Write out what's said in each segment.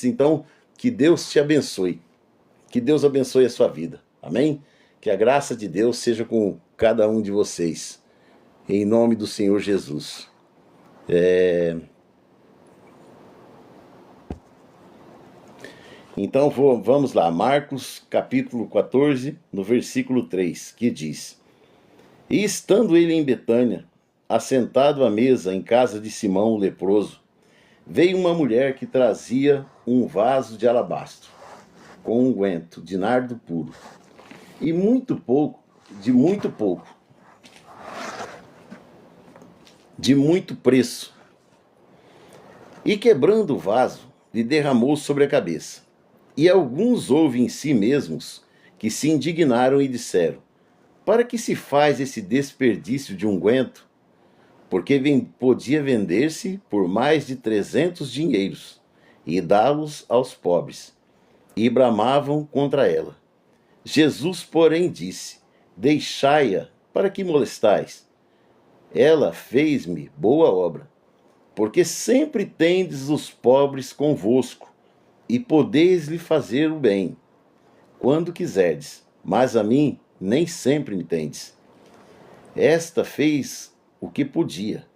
Então, que Deus te abençoe. Que Deus abençoe a sua vida. Amém? Que a graça de Deus seja com cada um de vocês. Em nome do Senhor Jesus. Então vamos lá, Marcos capítulo 14, no versículo 3, que diz: E estando ele em Betânia, assentado à mesa em casa de Simão o leproso, veio uma mulher que trazia um vaso de alabastro, com unguento de nardo puro, e de muito preço. E quebrando o vaso, lhe derramou sobre a cabeça. E alguns houve em si mesmos que se indignaram e disseram: Para que se faz esse desperdício de unguento? Porque podia vender-se por mais de 300 dinheiros e dá-los aos pobres. E bramavam contra ela. Jesus, porém, disse: Deixai-a, para que molestais? Ela fez-me boa obra, porque sempre tendes os pobres convosco, e podeis-lhe fazer o bem, quando quiserdes, mas a mim nem sempre me tendes. Esta fez o que podia.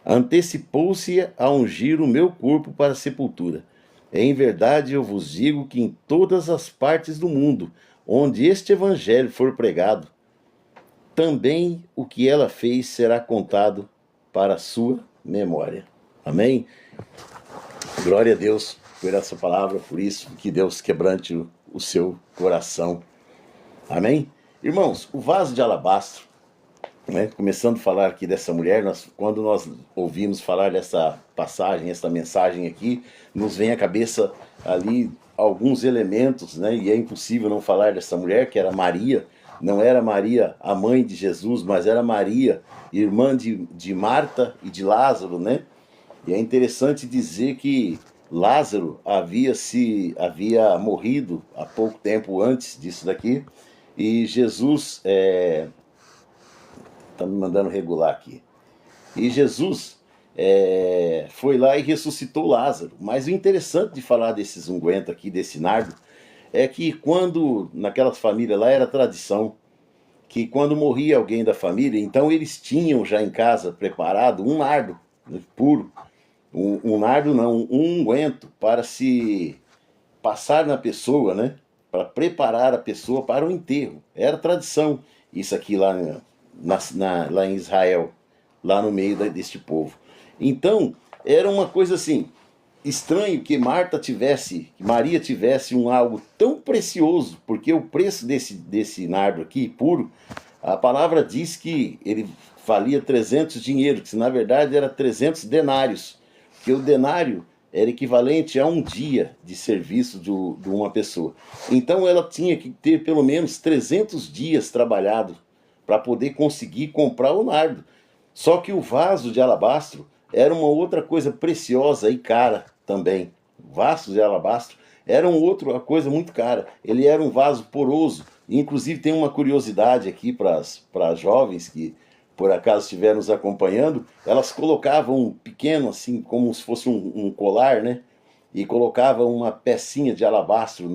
Antecipou-se a ungir o meu corpo para a sepultura. Em verdade eu vos digo que em todas as partes do mundo, onde este evangelho for pregado, também o que ela fez será contado para a sua memória. Amém? Glória a Deus por essa palavra, por isso que Deus quebrante o seu coração. Amém? Irmãos, o vaso de alabastro, né? Começando a falar aqui dessa mulher, quando nós ouvimos falar dessa passagem, essa mensagem aqui, nos vem à cabeça ali alguns elementos, né? E é impossível não falar dessa mulher, que era Maria. Não era Maria a mãe de Jesus, mas era Maria, irmã de Marta e de Lázaro, né? E é interessante dizer que Lázaro havia morrido há pouco tempo antes disso daqui, e Jesus tá me mandando regular aqui. E Jesus foi lá e ressuscitou Lázaro. Mas o interessante de falar desses ungüentos aqui, desse nardo, é que quando, naquela família lá, era tradição que quando morria alguém da família, então eles tinham já em casa preparado um nardo, né, puro. Um nardo não, um unguento para se passar na pessoa, né? Para preparar a pessoa para o enterro. Era tradição isso aqui lá, lá em Israel, lá no meio deste povo. Então, era uma coisa assim, estranho que Maria tivesse algo tão precioso, porque o preço desse nardo aqui, puro, a palavra diz que ele valia 300 dinheiros, que na verdade era 300 denários, que o denário era equivalente a um dia de serviço de uma pessoa. Então ela tinha que ter pelo menos 300 dias trabalhado para poder conseguir comprar o nardo. Só que o vaso de alabastro era uma outra coisa preciosa e cara também. Vasos de alabastro eram outra coisa muito cara. Ele era um vaso poroso. Inclusive tem uma curiosidade aqui para as jovens que por acaso estiver nos acompanhando, elas colocavam um pequeno, assim, como se fosse um colar, né? E colocavam uma pecinha de alabastro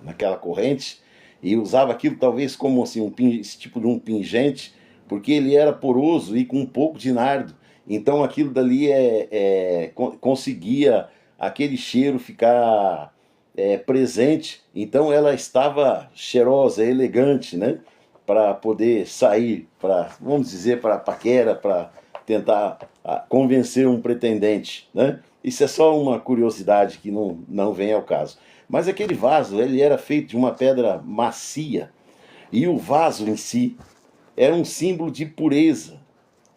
naquela corrente e usava aquilo talvez como assim, esse tipo de um pingente, porque ele era poroso e com um pouco de nardo. Então aquilo dali conseguia aquele cheiro ficar presente. Então ela estava cheirosa, elegante, né? Para poder sair, vamos dizer, para paquera, para tentar convencer um pretendente, né? Isso é só uma curiosidade que não vem ao caso. Mas aquele vaso, ele era feito de uma pedra macia, e o vaso em si era um símbolo de pureza,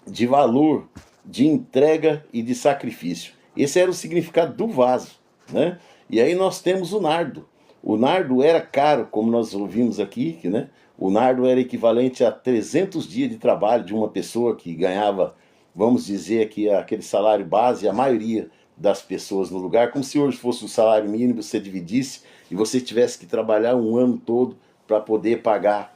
de valor, de entrega e de sacrifício. Esse era o significado do vaso, né? E aí nós temos o nardo. O nardo era caro, como nós ouvimos aqui, né? O nardo era equivalente a 300 dias de trabalho de uma pessoa que ganhava, vamos dizer aqui, aquele salário base, a maioria das pessoas no lugar, como se hoje fosse o salário mínimo, você dividisse e você tivesse que trabalhar um ano todo para poder pagar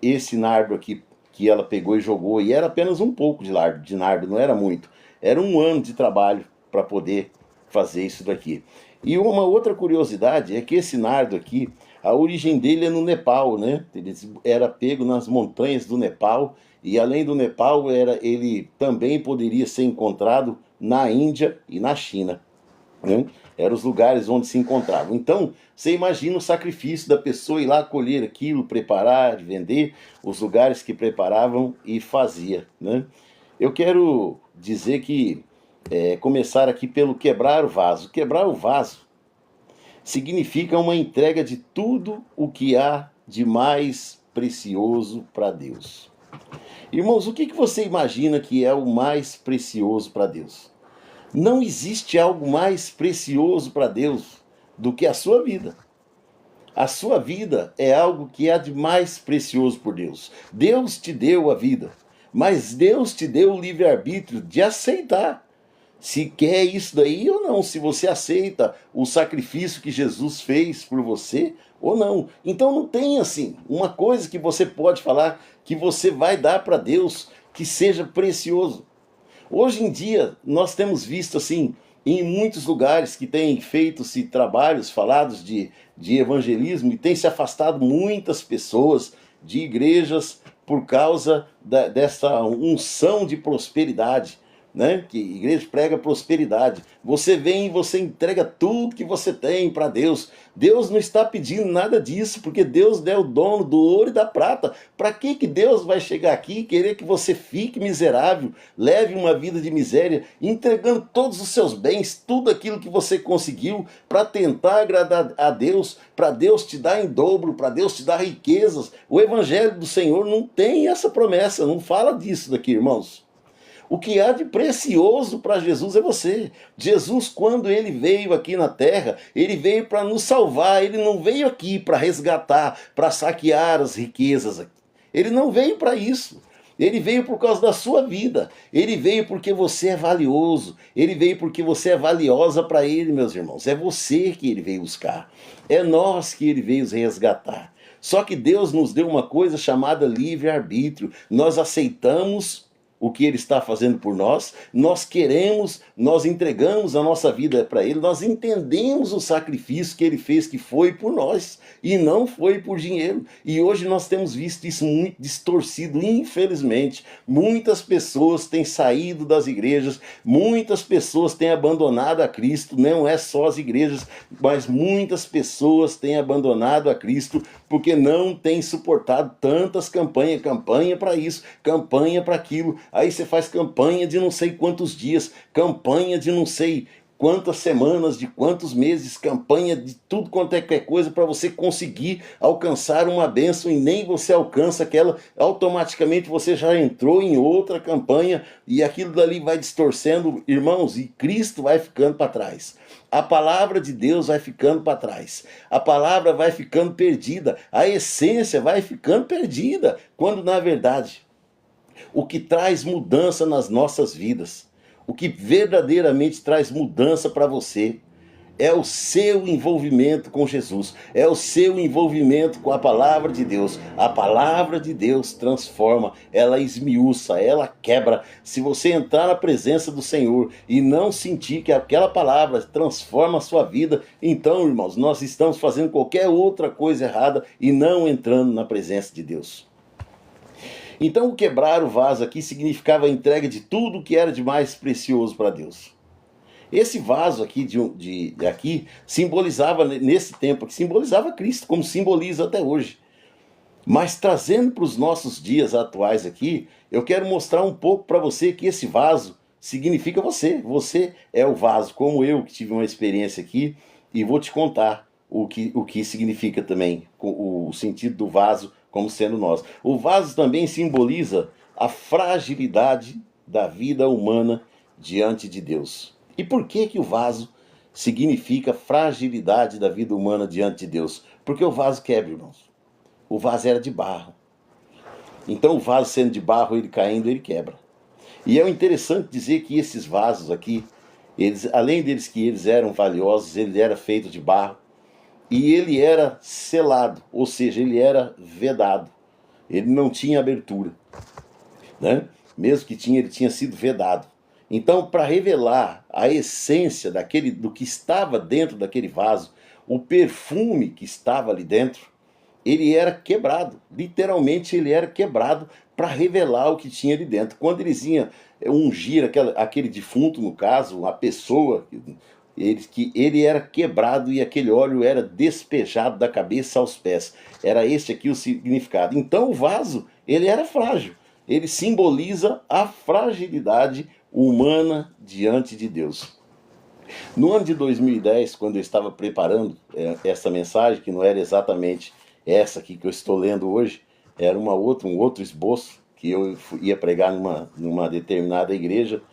esse nardo aqui que ela pegou e jogou, e era apenas um pouco de nardo, não era muito. Era um ano de trabalho para poder fazer isso daqui. E uma outra curiosidade é que esse nardo aqui, a origem dele é no Nepal, né? Ele era pego nas montanhas do Nepal, e além do Nepal, ele também poderia ser encontrado na Índia e na China, né? Eram os lugares onde se encontravam. Então, você imagina o sacrifício da pessoa ir lá colher aquilo, preparar, vender, os lugares que preparavam e fazia, né? Eu quero dizer que, começar aqui pelo quebrar o vaso. Quebrar o vaso significa uma entrega de tudo o que há de mais precioso para Deus. Irmãos, o que você imagina que é o mais precioso para Deus? Não existe algo mais precioso para Deus do que a sua vida. A sua vida é algo que há de mais precioso por Deus. Deus te deu a vida, mas Deus te deu o livre-arbítrio de aceitar se quer isso daí ou não, se você aceita o sacrifício que Jesus fez por você ou não. Então não tem assim uma coisa que você pode falar que você vai dar para Deus que seja precioso. Hoje em dia nós temos visto assim em muitos lugares que têm feito-se trabalhos falados de evangelismo e tem se afastado muitas pessoas de igrejas por causa dessa unção de prosperidade, né? Que a igreja prega prosperidade. Você vem e você entrega tudo que você tem para Deus. Deus não está pedindo nada disso, porque Deus é o dono do ouro e da prata. Para que Deus vai chegar aqui e querer que você fique miserável, leve uma vida de miséria, entregando todos os seus bens, tudo aquilo que você conseguiu, para tentar agradar a Deus, para Deus te dar em dobro, para Deus te dar riquezas? O evangelho do Senhor não tem essa promessa, não fala disso daqui, irmãos. O que há de precioso para Jesus é você. Jesus, quando ele veio aqui na terra, ele veio para nos salvar. Ele não veio aqui para resgatar, para saquear as riquezas. Ele não veio para isso. Ele veio por causa da sua vida. Ele veio porque você é valioso. Ele veio porque você é valiosa para ele, meus irmãos. É você que ele veio buscar. É nós que ele veio resgatar. Só que Deus nos deu uma coisa chamada livre-arbítrio. Nós aceitamos o que ele está fazendo por nós, nós queremos, nós entregamos a nossa vida para ele, nós entendemos o sacrifício que ele fez, que foi por nós, e não foi por dinheiro. E hoje nós temos visto isso muito distorcido, infelizmente. Muitas pessoas têm saído das igrejas, muitas pessoas têm abandonado a Cristo, não é só as igrejas, mas muitas pessoas têm abandonado a Cristo, porque não têm suportado tantas campanhas, campanha para isso, campanha para aquilo. Aí você faz campanha de não sei quantos dias, campanha de não sei quantas semanas, de quantos meses, campanha de tudo quanto é coisa para você conseguir alcançar uma bênção, e nem você alcança aquela, automaticamente você já entrou em outra campanha e aquilo dali vai distorcendo, irmãos, e Cristo vai ficando para trás. A palavra de Deus vai ficando para trás. A palavra vai ficando perdida. A essência vai ficando perdida, quando na verdade o que traz mudança nas nossas vidas, o que verdadeiramente traz mudança para você, é o seu envolvimento com Jesus, é o seu envolvimento com a palavra de Deus. A palavra de Deus transforma, ela esmiuça, ela quebra. Se você entrar na presença do Senhor e não sentir que aquela palavra transforma a sua vida, então, irmãos, nós estamos fazendo qualquer outra coisa errada e não entrando na presença de Deus. Então, o quebrar o vaso aqui significava a entrega de tudo que era de mais precioso para Deus. Esse vaso aqui, aqui simbolizava, nesse tempo, que simbolizava Cristo, como simboliza até hoje. Mas trazendo para os nossos dias atuais aqui, eu quero mostrar um pouco para você que esse vaso significa você. Você é o vaso, como eu, que tive uma experiência aqui, e vou te contar o que significa também, o sentido do vaso como sendo nós. O vaso também simboliza a fragilidade da vida humana diante de Deus. E por que o vaso significa fragilidade da vida humana diante de Deus? Porque o vaso quebra, irmãos. O vaso era de barro. Então o vaso sendo de barro, ele caindo, ele quebra. E é interessante dizer que esses vasos aqui, além deles que eles eram valiosos, ele era feito de barro. E ele era selado, ou seja, ele era vedado. Ele não tinha abertura, né? Mesmo que tinha, ele tinha sido vedado. Então, para revelar a essência do que estava dentro daquele vaso, o perfume que estava ali dentro, ele era quebrado. Literalmente, ele era quebrado para revelar o que tinha ali dentro. Quando eles iam ungir aquele defunto, no caso, a pessoa, ele era quebrado e aquele óleo era despejado da cabeça aos pés. Era esse aqui o significado. Então, o vaso, ele era frágil. Ele simboliza a fragilidade humana diante de Deus. No ano de 2010, quando eu estava preparando essa mensagem, que não era exatamente essa aqui que eu estou lendo hoje, era um outro esboço que eu ia pregar numa determinada igreja,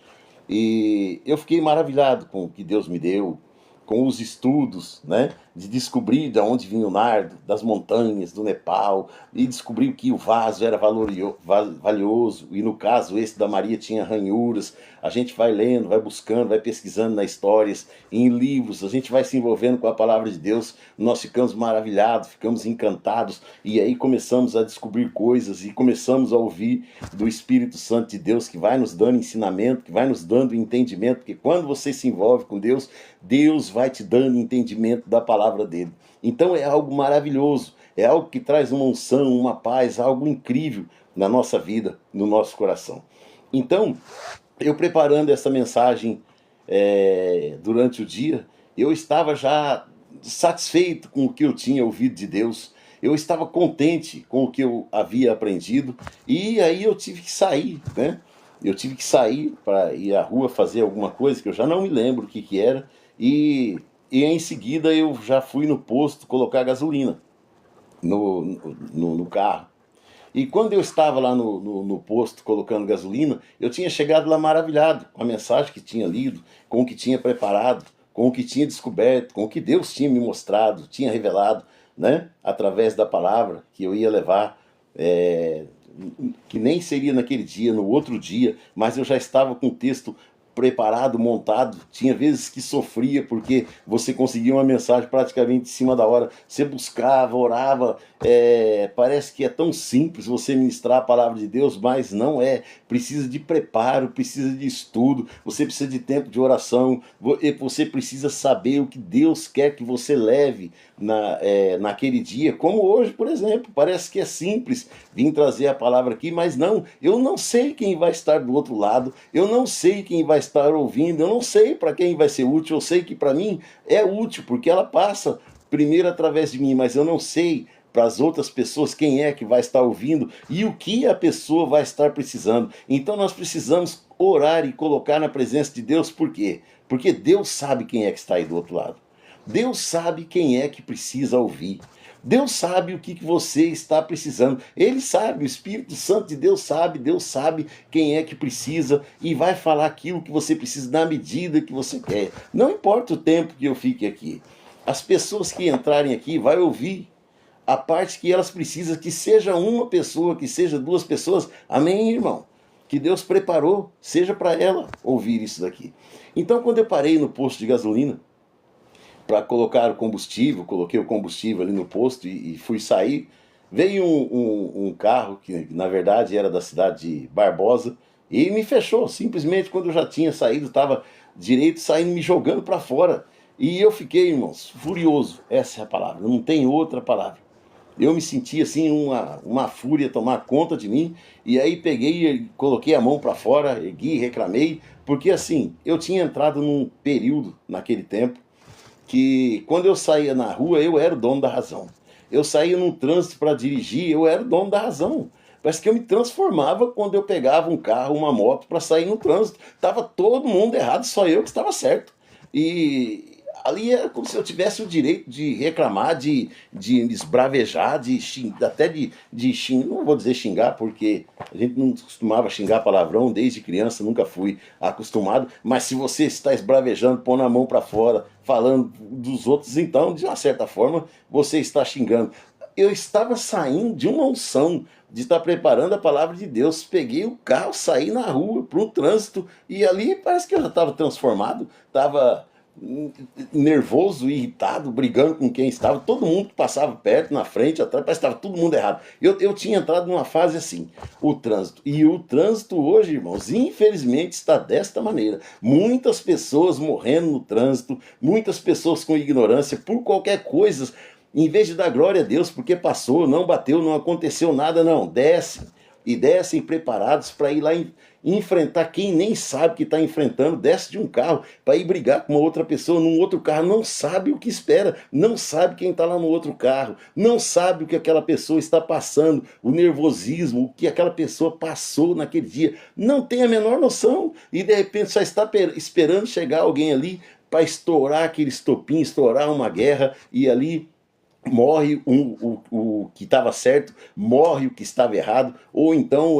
e eu fiquei maravilhado com o que Deus me deu, com os estudos, né, de descobrir de onde vinha o nardo, das montanhas, do Nepal, e descobrir que o vaso era valioso, e no caso esse da Maria tinha ranhuras. A gente vai lendo, vai buscando, vai pesquisando nas histórias, em livros, a gente vai se envolvendo com a palavra de Deus, nós ficamos maravilhados, ficamos encantados, e aí começamos a descobrir coisas, e começamos a ouvir do Espírito Santo de Deus, que vai nos dando ensinamento, que vai nos dando entendimento, porque quando você se envolve com Deus, Deus vai te dando entendimento da palavra dele. Então é algo maravilhoso, é algo que traz uma unção, uma paz, algo incrível na nossa vida, no nosso coração. Então, eu preparando essa mensagem durante o dia, eu estava já satisfeito com o que eu tinha ouvido de Deus, eu estava contente com o que eu havia aprendido, e aí eu tive que sair, né? Eu tive que sair para ir à rua fazer alguma coisa que eu já não me lembro o que era, e em seguida eu já fui no posto colocar gasolina no carro. E quando eu estava lá no posto colocando gasolina, eu tinha chegado lá maravilhado com a mensagem que tinha lido, com o que tinha preparado, com o que tinha descoberto, com o que Deus tinha me mostrado, tinha revelado, né, através da palavra que eu ia levar, que nem seria naquele dia, no outro dia, mas eu já estava com o texto preparado, montado. Tinha vezes que sofria porque você conseguia uma mensagem praticamente em cima da hora, você buscava, orava, parece que é tão simples você ministrar a palavra de Deus, mas não é. Precisa de preparo, precisa de estudo, você precisa de tempo de oração, você precisa saber o que Deus quer que você leve naquele dia, como hoje, por exemplo. Parece que é simples vir trazer a palavra aqui, mas não, eu não sei quem vai estar do outro lado, eu não sei quem vai estar ouvindo, eu não sei para quem vai ser útil. Eu sei que para mim é útil, porque ela passa primeiro através de mim, mas eu não sei para as outras pessoas quem é que vai estar ouvindo e o que a pessoa vai estar precisando. Então nós precisamos orar e colocar na presença de Deus. Por quê? Porque Deus sabe quem é que está aí do outro lado. Deus sabe quem é que precisa ouvir. Deus sabe o que você está precisando. Ele sabe, o Espírito Santo de Deus sabe quem é que precisa e vai falar aquilo que você precisa na medida que você quer. Não importa o tempo que eu fique aqui. As pessoas que entrarem aqui vai ouvir a parte que elas precisam, que seja uma pessoa, que seja duas pessoas. Amém, irmão? Que Deus preparou, seja para ela ouvir isso daqui. Então, quando eu parei no posto de gasolina para colocar o combustível, coloquei o combustível ali no posto e fui sair, veio um carro que na verdade era da cidade de Barbosa e me fechou, simplesmente quando eu já tinha saído, estava direito saindo, me jogando para fora. E eu fiquei, irmãos, furioso. Essa é a palavra, não tem outra palavra. Eu me senti assim, uma fúria tomar conta de mim, e aí peguei e coloquei a mão para fora, ergui, reclamei, porque assim, eu tinha entrado num período naquele tempo que quando eu saía na rua, eu era o dono da razão. Eu saía num trânsito para dirigir, eu era o dono da razão. Parece que eu me transformava quando eu pegava um carro, uma moto para sair no trânsito. Tava todo mundo errado, só eu que estava certo. E ali era como se eu tivesse o direito de reclamar, de esbravejar, de xingar, até de xingar, não vou dizer xingar, porque a gente não costumava xingar palavrão desde criança, nunca fui acostumado, mas se você está esbravejando, pondo a mão para fora, falando dos outros, então, de uma certa forma, você está xingando. Eu estava saindo de uma unção, de estar preparando a palavra de Deus, peguei o carro, saí na rua, para um trânsito, e ali parece que eu já estava transformado, estava nervoso, irritado, brigando com quem estava. Todo mundo que passava perto, na frente, atrás, parece que estava todo mundo errado. Eu tinha entrado numa fase assim, o trânsito. E o trânsito hoje, irmãos, infelizmente está desta maneira. Muitas pessoas morrendo no trânsito, muitas pessoas com ignorância por qualquer coisa. Em vez de dar glória a Deus, porque passou, não bateu, não aconteceu nada, não. Descem. E descem preparados para ir lá enfrentar quem nem sabe que está enfrentando, desce de um carro para ir brigar com uma outra pessoa num outro carro, não sabe o que espera, não sabe quem está lá no outro carro, não sabe o que aquela pessoa está passando, o nervosismo, o que aquela pessoa passou naquele dia, não tem a menor noção e de repente só está esperando chegar alguém ali para estourar aquele estopim, estourar uma guerra e ali morre o que estava certo, morre o que estava errado, ou então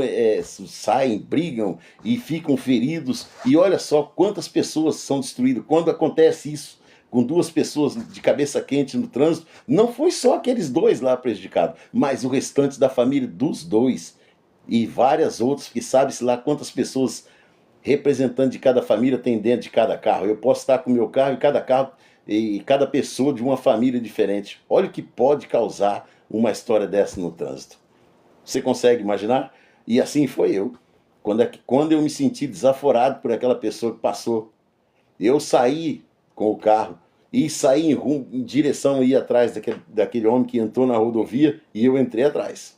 saem, brigam e ficam feridos. E olha só quantas pessoas são destruídas. Quando acontece isso com duas pessoas de cabeça quente no trânsito, não foi só aqueles dois lá prejudicados, mas o restante da família dos dois. E várias outras, que sabe-se lá quantas pessoas representante de cada família tem dentro de cada carro. Eu posso estar com o meu carro e cada pessoa de uma família diferente. Olha o que pode causar uma história dessa no trânsito. Você consegue imaginar? E assim foi eu. Quando eu me senti desaforado por aquela pessoa que passou, eu saí com o carro e saí em direção a ir atrás daquele homem que entrou na rodovia e eu entrei atrás.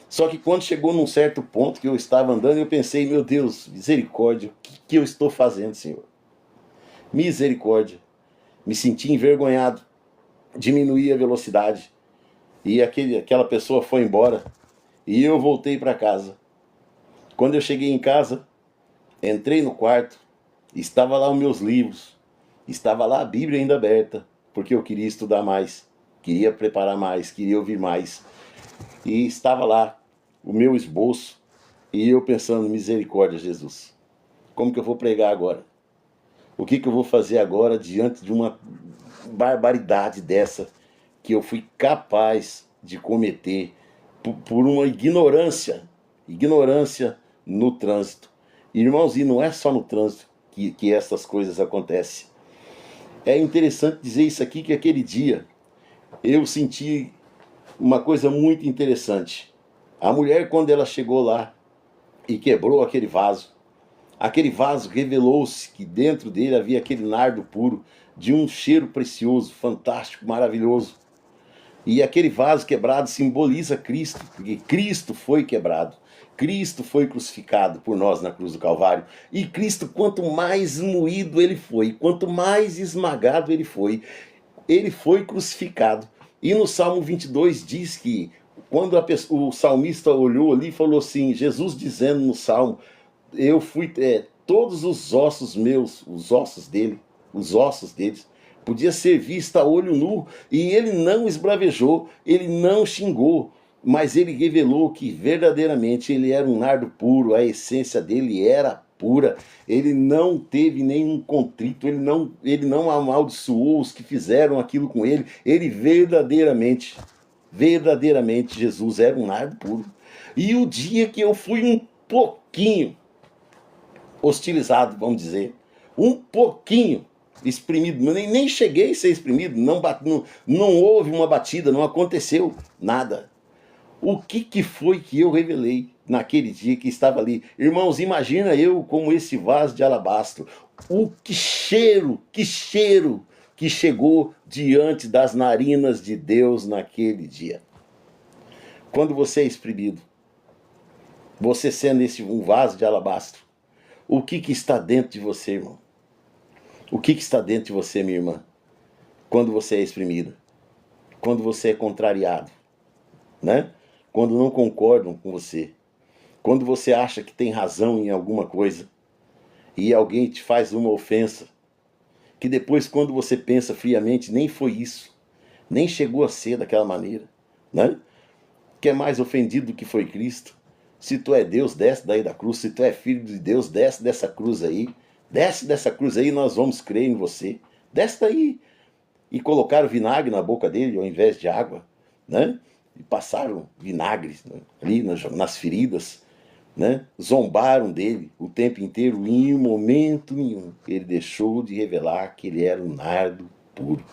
Só que quando chegou num certo ponto que eu estava andando, eu pensei, meu Deus, misericórdia, o que eu estou fazendo, Senhor? Misericórdia. Me senti envergonhado, diminuí a velocidade e aquela pessoa foi embora e eu voltei para casa. Quando eu cheguei em casa, entrei no quarto, estava lá os meus livros, estava lá a Bíblia ainda aberta, porque eu queria estudar mais, queria preparar mais, queria ouvir mais. E estava lá o meu esboço e eu pensando, misericórdia, Jesus, como que eu vou pregar agora? O que eu vou fazer agora diante de uma barbaridade dessa que eu fui capaz de cometer por uma ignorância no trânsito. Irmãos, e não é só no trânsito que essas coisas acontecem. É interessante dizer isso aqui, que aquele dia eu senti uma coisa muito interessante. A mulher, quando ela chegou lá e quebrou aquele vaso revelou-se que dentro dele havia aquele nardo puro, de um cheiro precioso, fantástico, maravilhoso. E aquele vaso quebrado simboliza Cristo, porque Cristo foi quebrado. Cristo foi crucificado por nós na cruz do Calvário. E Cristo, quanto mais moído ele foi, quanto mais esmagado ele foi crucificado. E no Salmo 22 diz que, quando o salmista olhou ali, falou assim, Jesus dizendo no Salmo, eu fui, todos os ossos meus, os ossos deles, podia ser vista a olho nu, e ele não esbravejou, ele não xingou, mas ele revelou que verdadeiramente ele era um nardo puro, a essência dele era pura, ele não teve nenhum contrito, ele não amaldiçoou os que fizeram aquilo com ele, ele verdadeiramente Jesus era um nardo puro. E o dia que eu fui um pouquinho hostilizado, vamos dizer, um pouquinho exprimido, nem cheguei a ser exprimido, não houve uma batida, não aconteceu nada. O que foi que eu revelei naquele dia que estava ali? Irmãos, imagina eu como esse vaso de alabastro, que cheiro que chegou diante das narinas de Deus naquele dia. Quando você é exprimido, você sendo um vaso de alabastro, o que está dentro de você, irmão? O que está dentro de você, minha irmã? Quando você é exprimida, quando você é contrariado, né? Quando não concordam com você, quando você acha que tem razão em alguma coisa e alguém te faz uma ofensa, que depois, quando você pensa friamente, nem foi isso, nem chegou a ser daquela maneira, né? Que é mais ofendido do que foi Cristo. Se tu é Deus, desce daí da cruz. Se tu é filho de Deus, desce dessa cruz aí. Desce dessa cruz aí, nós vamos crer em você. Desce daí. E colocaram vinagre na boca dele ao invés de água, né? E passaram vinagre ali nas feridas. né? Zombaram dele o tempo inteiro, e em momento nenhum ele deixou de revelar que ele era um nardo puro,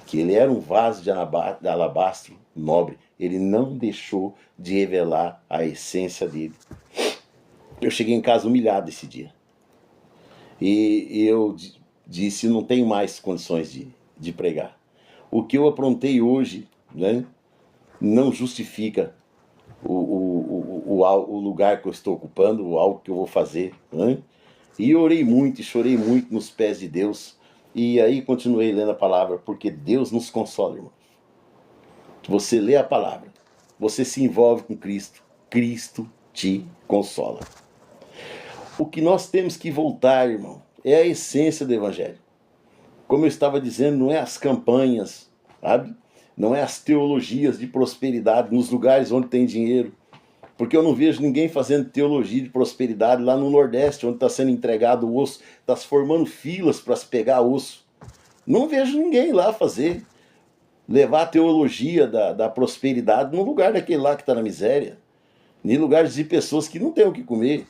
que ele era um vaso de alabastro nobre. Ele não deixou de revelar a essência dele. Eu cheguei em casa humilhado esse dia. E eu disse, não tenho mais condições de pregar. O que eu aprontei hoje, né, não justifica o lugar que eu estou ocupando, algo que eu vou fazer. Né? E eu orei muito e chorei muito nos pés de Deus. E aí continuei lendo a palavra, porque Deus nos consola, irmão. Você lê a palavra, você se envolve com Cristo, Cristo te consola. O que nós temos que voltar, irmão, é a essência do Evangelho. Como eu estava dizendo, não é as campanhas, sabe? Não é as teologias de prosperidade nos lugares onde tem dinheiro. Porque eu não vejo ninguém fazendo teologia de prosperidade lá no Nordeste, onde está sendo entregado o osso, está se formando filas para se pegar osso. Não vejo ninguém lá fazer. Levar a teologia da prosperidade no lugar daquele lá que está na miséria. Em lugares de pessoas que não têm o que comer.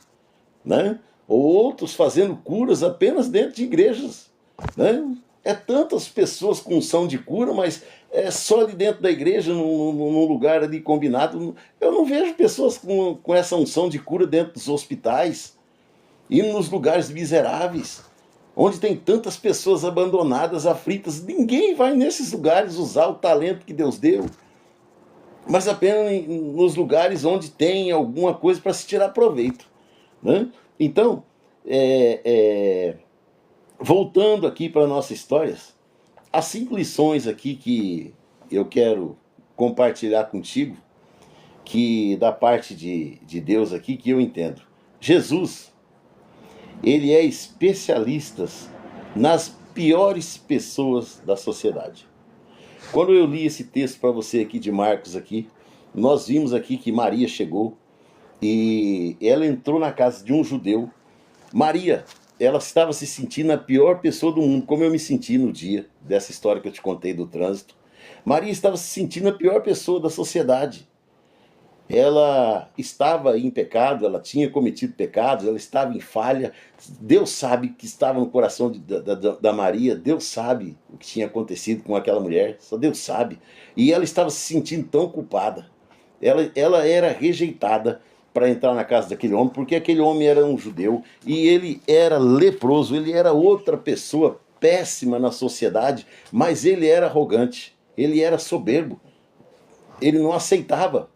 Né? Ou outros fazendo curas apenas dentro de igrejas. Né? É tantas pessoas com unção de cura, mas é só ali dentro da igreja, num lugar ali combinado. Eu não vejo pessoas com essa unção de cura dentro dos hospitais e nos lugares miseráveis, onde tem tantas pessoas abandonadas, aflitas. Ninguém vai nesses lugares usar o talento que Deus deu, mas apenas nos lugares onde tem alguma coisa para se tirar proveito. Né? Então, voltando aqui para nossas histórias, as 5 lições aqui que eu quero compartilhar contigo, que da parte de Deus aqui, que eu entendo. Jesus, ele é especialista nas piores pessoas da sociedade. Quando eu li esse texto para você aqui de Marcos aqui, nós vimos aqui que Maria chegou e ela entrou na casa de um judeu. Maria, ela estava se sentindo a pior pessoa do mundo, como eu me senti no dia dessa história que eu te contei do trânsito. Maria estava se sentindo a pior pessoa da sociedade. Ela estava em pecado, ela tinha cometido pecados, ela estava em falha. Deus sabe o que estava no coração da Maria, Deus sabe o que tinha acontecido com aquela mulher, só Deus sabe. E ela estava se sentindo tão culpada. Ela era rejeitada para entrar na casa daquele homem, porque aquele homem era um judeu e ele era leproso, ele era outra pessoa péssima na sociedade, mas ele era arrogante, ele era soberbo, ele não aceitava.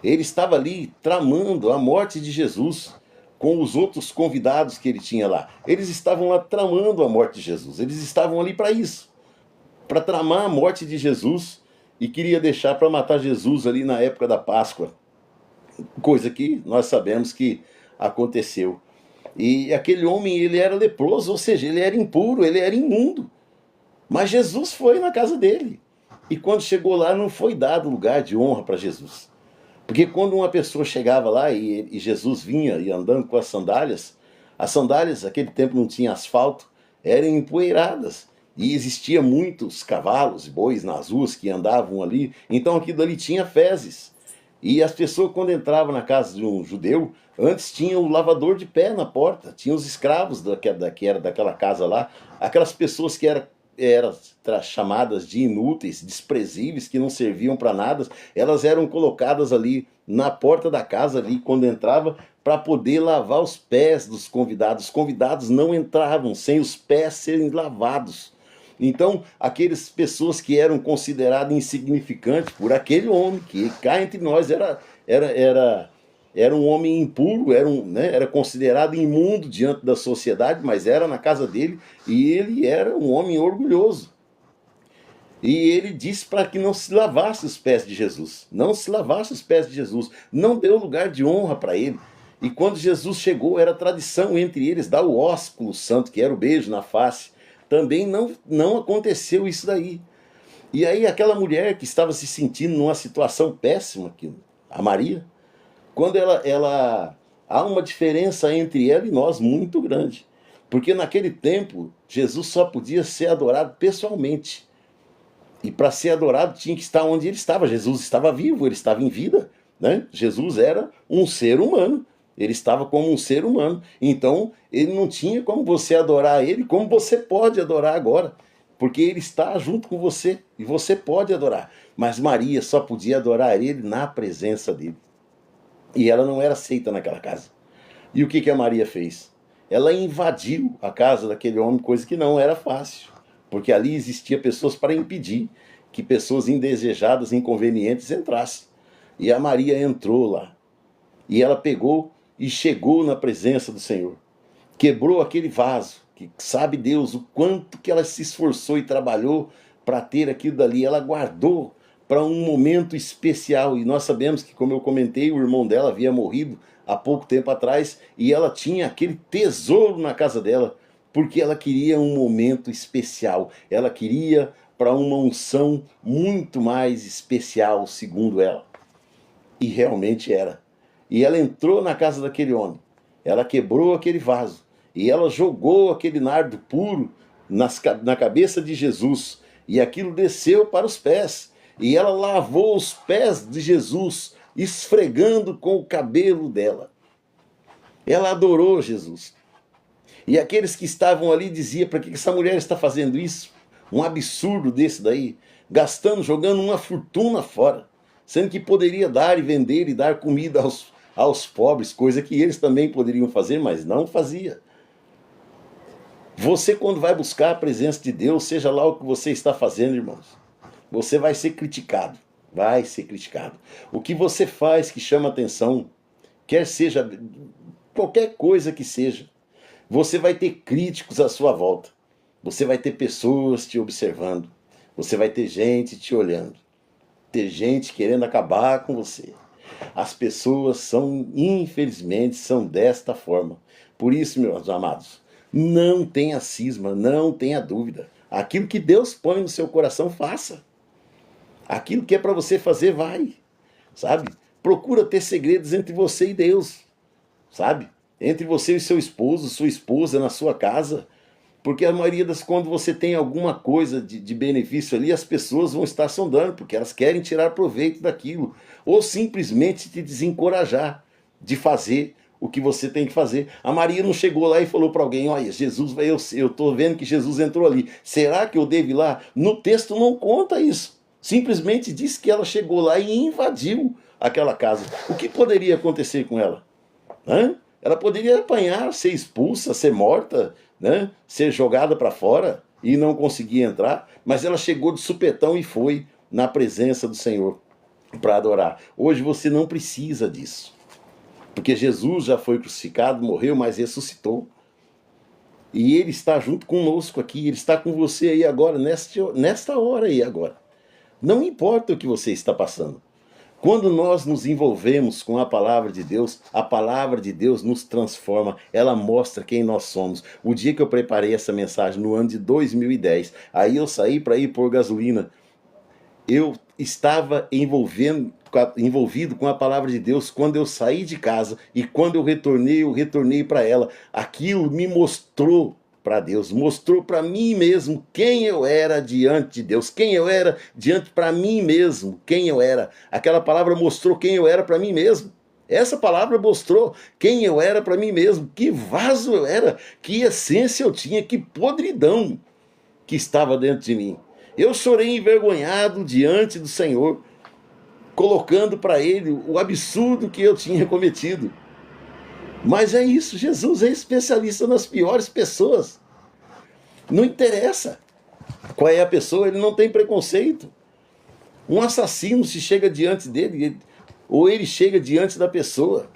Ele estava ali tramando a morte de Jesus com os outros convidados que ele tinha lá. Eles estavam lá tramando a morte de Jesus. Eles estavam ali para isso, para tramar a morte de Jesus, e queria deixar para matar Jesus ali na época da Páscoa. Coisa que nós sabemos que aconteceu. E aquele homem, ele era leproso, ou seja, ele era impuro, ele era imundo. Mas Jesus foi na casa dele. E quando chegou lá, não foi dado lugar de honra para Jesus. Porque quando uma pessoa chegava lá e Jesus vinha e andando com as sandálias naquele tempo não tinha asfalto, eram empoeiradas. E existia muitos cavalos e bois nas ruas que andavam ali, então aquilo ali tinha fezes. E as pessoas, quando entravam na casa de um judeu, antes tinha o lavador de pé na porta, tinha os escravos daquela casa lá, aquelas pessoas que eram chamadas de inúteis, desprezíveis, que não serviam para nada, elas eram colocadas ali na porta da casa, ali quando entrava, para poder lavar os pés dos convidados. Os convidados não entravam sem os pés serem lavados. Então, aquelas pessoas que eram consideradas insignificantes por aquele homem, que cá entre nós era um homem impuro, era considerado imundo diante da sociedade, mas era na casa dele, e ele era um homem orgulhoso. E ele disse para que não se lavasse os pés de Jesus, não se lavasse os pés de Jesus, não deu lugar de honra para ele. E quando Jesus chegou, era tradição entre eles dar o ósculo santo, que era o beijo na face. Também não aconteceu isso daí. E aí aquela mulher que estava se sentindo numa situação péssima, a Maria, quando há uma diferença entre ela e nós muito grande. Porque naquele tempo, Jesus só podia ser adorado pessoalmente. E para ser adorado tinha que estar onde ele estava. Jesus estava vivo, ele estava em vida. Né? Jesus era um ser humano. Ele estava como um ser humano. Então, ele não tinha como você adorar ele, como você pode adorar agora. Porque ele está junto com você e você pode adorar. Mas Maria só podia adorar ele na presença dele. E ela não era aceita naquela casa. E o que a Maria fez? Ela invadiu a casa daquele homem, coisa que não era fácil. Porque ali existia pessoas para impedir que pessoas indesejadas, inconvenientes entrassem. E a Maria entrou lá. E ela pegou e chegou na presença do Senhor. Quebrou aquele vaso, que sabe Deus o quanto que ela se esforçou e trabalhou para ter aquilo dali. Ela guardou para um momento especial. E nós sabemos que, como eu comentei, o irmão dela havia morrido há pouco tempo atrás. E ela tinha aquele tesouro na casa dela, porque ela queria um momento especial. Ela queria para uma unção muito mais especial, segundo ela. E realmente era. E ela entrou na casa daquele homem. Ela quebrou aquele vaso. E ela jogou aquele nardo puro na cabeça de Jesus. E aquilo desceu para os pés. E ela lavou os pés de Jesus, esfregando com o cabelo dela. Ela adorou Jesus. E aqueles que estavam ali diziam: para que essa mulher está fazendo isso? Um absurdo desse daí. Gastando, jogando uma fortuna fora. Sendo que poderia dar e vender e dar comida aos pobres, coisa que eles também poderiam fazer, mas não fazia. Você, quando vai buscar a presença de Deus, seja lá o que você está fazendo, irmãos, você vai ser criticado. Vai ser criticado. O que você faz que chama atenção, quer seja qualquer coisa que seja, você vai ter críticos à sua volta. Você vai ter pessoas te observando. Você vai ter gente te olhando. Ter gente querendo acabar com você. As pessoas são, infelizmente, são desta forma. Por isso, meus amados, não tenha cisma, não tenha dúvida. Aquilo que Deus põe no seu coração, faça. Aquilo que é para você fazer, vai. Sabe? Procura ter segredos entre você e Deus. Sabe? Entre você e seu esposo, sua esposa, na sua casa. Porque a maioria das quando você tem alguma coisa de benefício ali, as pessoas vão estar sondando, porque elas querem tirar proveito daquilo. Ou simplesmente te desencorajar de fazer o que você tem que fazer. A Maria não chegou lá e falou para alguém: olha, Jesus vai, eu estou vendo que Jesus entrou ali. Será que eu devo ir lá? No texto não conta isso. Simplesmente diz que ela chegou lá e invadiu aquela casa. O que poderia acontecer com ela? Hã? Ela poderia apanhar, ser expulsa, ser morta, né? Ser jogada para fora e não conseguir entrar, mas ela chegou de supetão e foi na presença do Senhor para adorar. Hoje você não precisa disso, porque Jesus já foi crucificado, morreu, mas ressuscitou. E Ele está junto conosco aqui, Ele está com você aí agora, nesta hora aí agora. Não importa o que você está passando. Quando nós nos envolvemos com a palavra de Deus nos transforma, ela mostra quem nós somos. O dia que eu preparei essa mensagem, no ano de 2010, aí eu saí para ir pôr gasolina, eu estava envolvido com a palavra de Deus quando eu saí de casa, e quando eu retornei para ela. Aquilo me mostrou para Deus, mostrou para mim mesmo quem eu era diante de Deus, quem eu era diante para mim mesmo, quem eu era. Aquela palavra mostrou quem eu era para mim mesmo. Essa palavra mostrou quem eu era para mim mesmo, que vaso eu era, que essência eu tinha, que podridão que estava dentro de mim. Eu chorei envergonhado diante do Senhor, colocando para Ele o absurdo que eu tinha cometido. Mas é isso, Jesus é especialista nas piores pessoas. Não interessa qual é a pessoa, ele não tem preconceito. Um assassino, se chega diante dele, ou ele chega diante da pessoa,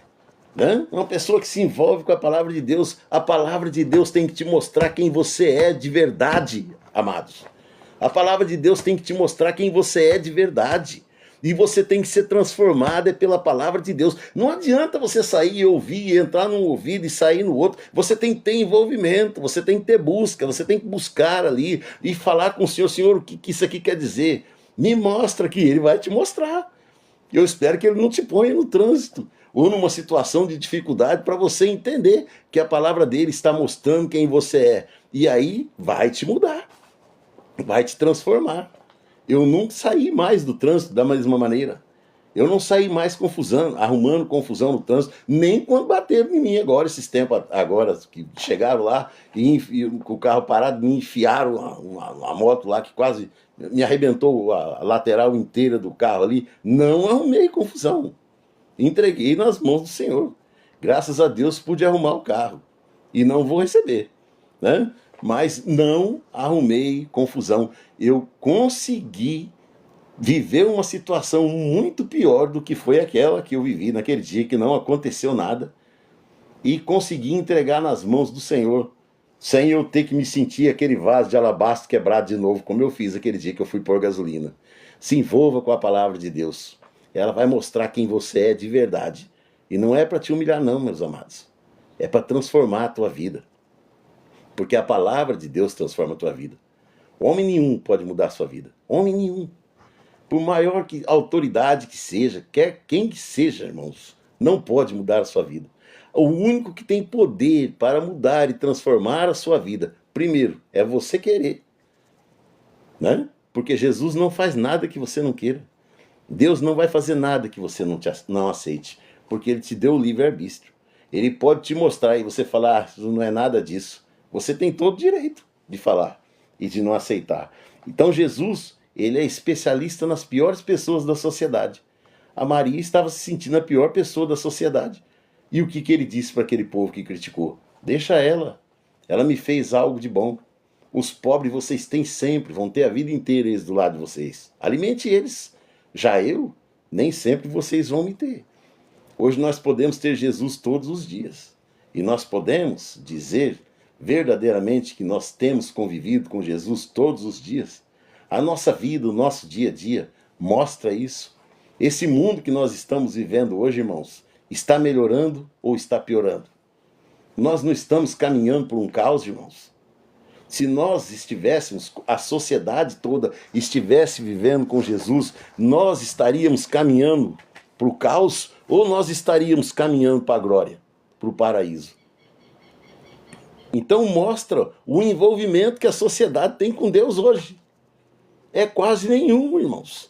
né? Uma pessoa que se envolve com a palavra de Deus, a palavra de Deus tem que te mostrar quem você é de verdade, amados. A palavra de Deus tem que te mostrar quem você é de verdade. E você tem que ser transformado pela palavra de Deus. Não adianta você sair e ouvir, entrar num ouvido e sair no outro. Você tem que ter envolvimento, você tem que ter busca, você tem que buscar ali e falar com o Senhor: Senhor, o que isso aqui quer dizer? Me mostra aqui, Ele vai te mostrar. Eu espero que Ele não te ponha no trânsito ou numa situação de dificuldade, para você entender que a palavra dele está mostrando quem você é. E aí vai te mudar, vai te transformar. Eu nunca saí mais do trânsito da mesma maneira. Eu não saí mais arrumando confusão no trânsito, nem quando bateram em mim agora, esses tempos agora, que chegaram lá e com o carro parado, me enfiaram uma moto lá que quase me arrebentou a lateral inteira do carro ali. Não arrumei confusão. Entreguei nas mãos do Senhor. Graças a Deus pude arrumar o carro. E não vou receber, né? Mas não arrumei confusão. Eu consegui viver uma situação muito pior do que foi aquela que eu vivi naquele dia, que não aconteceu nada, e consegui entregar nas mãos do Senhor, sem eu ter que me sentir aquele vaso de alabastro quebrado de novo, como eu fiz aquele dia que eu fui pôr gasolina. Se envolva com a palavra de Deus. Ela vai mostrar quem você é de verdade. E não é para te humilhar não, meus amados. É para transformar a tua vida. Porque a palavra de Deus transforma a tua vida. Homem nenhum pode mudar a sua vida. Homem nenhum. Por maior que autoridade que seja, quer quem que seja, irmãos, não pode mudar a sua vida. O único que tem poder para mudar e transformar a sua vida, primeiro, é você querer. Né? Porque Jesus não faz nada que você não queira. Deus não vai fazer nada que você não aceite, porque Ele te deu o livre-arbítrio. Ele pode te mostrar e você falar, isso não é nada disso. Você tem todo o direito de falar e de não aceitar. Então Jesus, ele é especialista nas piores pessoas da sociedade. A Maria estava se sentindo a pior pessoa da sociedade. E o que ele disse para aquele povo que criticou? Deixa ela. Ela me fez algo de bom. Os pobres vocês têm sempre, vão ter a vida inteira eles do lado de vocês. Alimente eles. Já eu, nem sempre vocês vão me ter. Hoje nós podemos ter Jesus todos os dias. E nós podemos dizer verdadeiramente que nós temos convivido com Jesus todos os dias. A nossa vida, o nosso dia a dia mostra isso. Esse mundo que nós estamos vivendo hoje, irmãos, está melhorando ou está piorando? Nós não estamos caminhando por um caos, irmãos. Se nós estivéssemos, a sociedade toda estivesse vivendo com Jesus, nós estaríamos caminhando para o caos ou nós estaríamos caminhando para a glória, para o paraíso? Então mostra o envolvimento que a sociedade tem com Deus hoje. É quase nenhum, irmãos.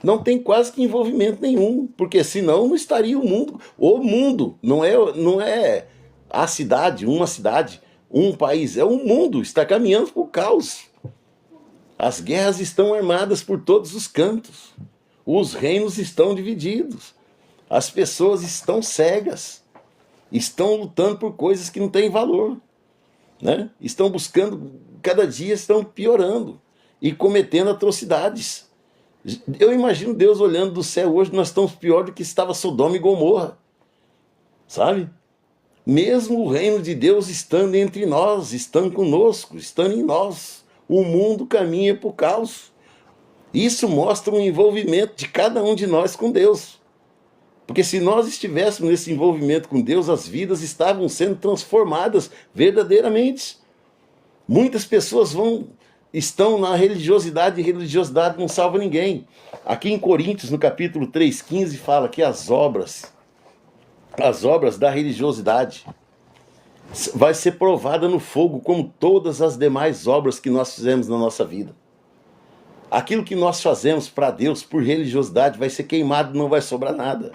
Não tem quase que envolvimento nenhum, porque senão não estaria o mundo. O mundo não é a cidade, uma cidade, um país, é o mundo, está caminhando para o caos. As guerras estão armadas por todos os cantos. Os reinos estão divididos. As pessoas estão cegas. Estão lutando por coisas que não têm valor. Né? Estão buscando, cada dia estão piorando e cometendo atrocidades. Eu imagino Deus olhando do céu hoje, nós estamos pior do que estava Sodoma e Gomorra. Sabe? Mesmo o reino de Deus estando entre nós, estando conosco, estando em nós, o mundo caminha para o caos. Isso mostra um envolvimento de cada um de nós com Deus. Porque se nós estivéssemos nesse envolvimento com Deus, as vidas estavam sendo transformadas verdadeiramente. Muitas pessoas estão na religiosidade, e religiosidade não salva ninguém. Aqui em Coríntios, no capítulo 3,15, fala que as obras da religiosidade vai ser provada no fogo, como todas as demais obras que nós fizemos na nossa vida. Aquilo que nós fazemos para Deus por religiosidade vai ser queimado, não vai sobrar nada.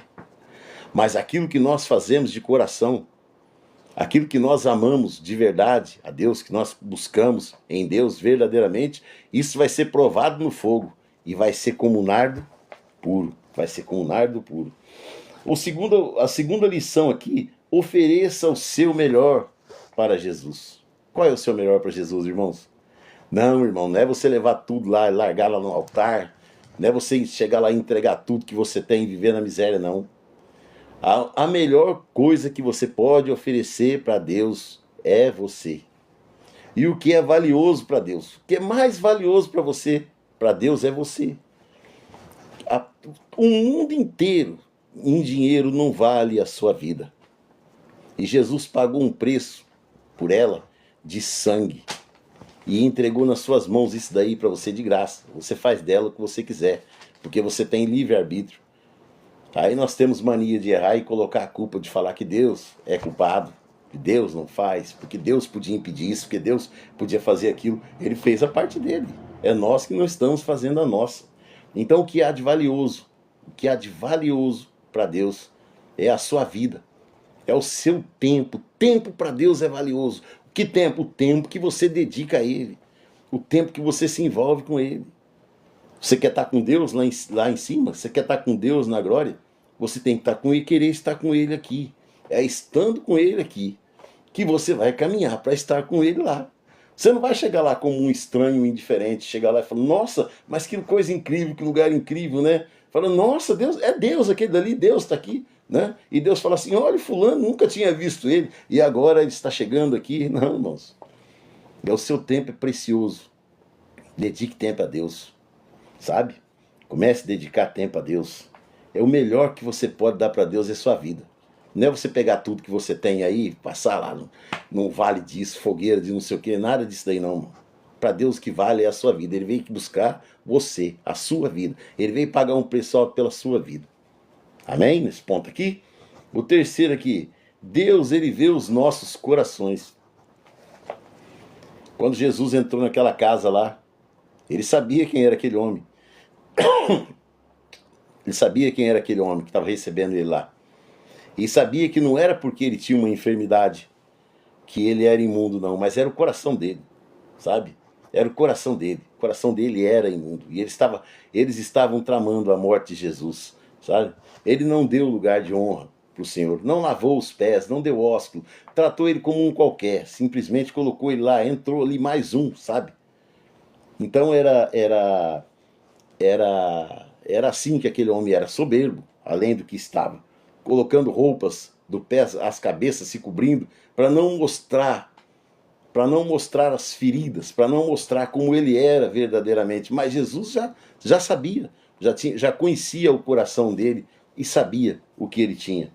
Mas aquilo que nós fazemos de coração, aquilo que nós amamos de verdade a Deus, que nós buscamos em Deus verdadeiramente, isso vai ser provado no fogo e vai ser como um nardo puro. Vai ser como um nardo puro. A segunda lição aqui, ofereça o seu melhor para Jesus. Qual é o seu melhor para Jesus, irmãos? Não, irmão, não é você levar tudo lá e largar lá no altar, não é você chegar lá e entregar tudo que você tem e viver na miséria, não. A melhor coisa que você pode oferecer para Deus é você. E o que é valioso para Deus? O que é mais valioso para você, para Deus, é você. O mundo inteiro em dinheiro não vale a sua vida. E Jesus pagou um preço por ela de sangue. E entregou nas suas mãos isso daí para você de graça. Você faz dela o que você quiser, porque você tem livre-arbítrio. Aí nós temos mania de errar e colocar a culpa de falar que Deus é culpado, que Deus não faz, porque Deus podia impedir isso, porque Deus podia fazer aquilo. Ele fez a parte dele. É nós que não estamos fazendo a nossa. Então o que há de valioso O que há de valioso para Deus é a sua vida, é o seu tempo. Tempo para Deus é valioso. Que tempo? O tempo que você dedica a Ele, o tempo que você se envolve com Ele. Você quer estar com Deus lá em cima? Você quer estar com Deus na glória? Você tem que estar com Ele e querer estar com Ele aqui. É estando com Ele aqui que você vai caminhar para estar com Ele lá. Você não vai chegar lá como um estranho indiferente, chegar lá e falar, nossa, mas que coisa incrível, que lugar incrível, né? Fala, nossa, Deus, é Deus aquele dali, Deus está aqui, né? E Deus fala assim, olha, fulano, nunca tinha visto ele, e agora ele está chegando aqui. Não, irmãos, o seu tempo é precioso. Dedique tempo a Deus, sabe? Comece a dedicar tempo a Deus. É o melhor que você pode dar para Deus é sua vida. Não é você pegar tudo que você tem aí, passar lá no vale disso, fogueira de não sei o que, nada disso daí não. Para Deus o que vale é a sua vida. Ele veio buscar você, a sua vida. Ele veio pagar um preço alto pela sua vida. Amém? Nesse ponto aqui. O terceiro aqui. Deus, ele vê os nossos corações. Quando Jesus entrou naquela casa lá, ele sabia quem era aquele homem. Ele sabia quem era aquele homem que estava recebendo ele lá. E sabia que não era porque ele tinha uma enfermidade que ele era imundo, não, mas era o coração dele, sabe? Era o coração dele. O coração dele era imundo. E eles estavam tramando a morte de Jesus, sabe? Ele não deu lugar de honra para o Senhor, não lavou os pés, não deu ósculo, tratou ele como um qualquer, simplesmente colocou ele lá, entrou ali mais um, sabe? Então era assim que aquele homem era, soberbo, além do que estava, colocando roupas do pé às cabeças, se cobrindo, para não mostrar as feridas, para não mostrar como ele era verdadeiramente. Mas Jesus já sabia, já conhecia o coração dele e sabia o que ele tinha.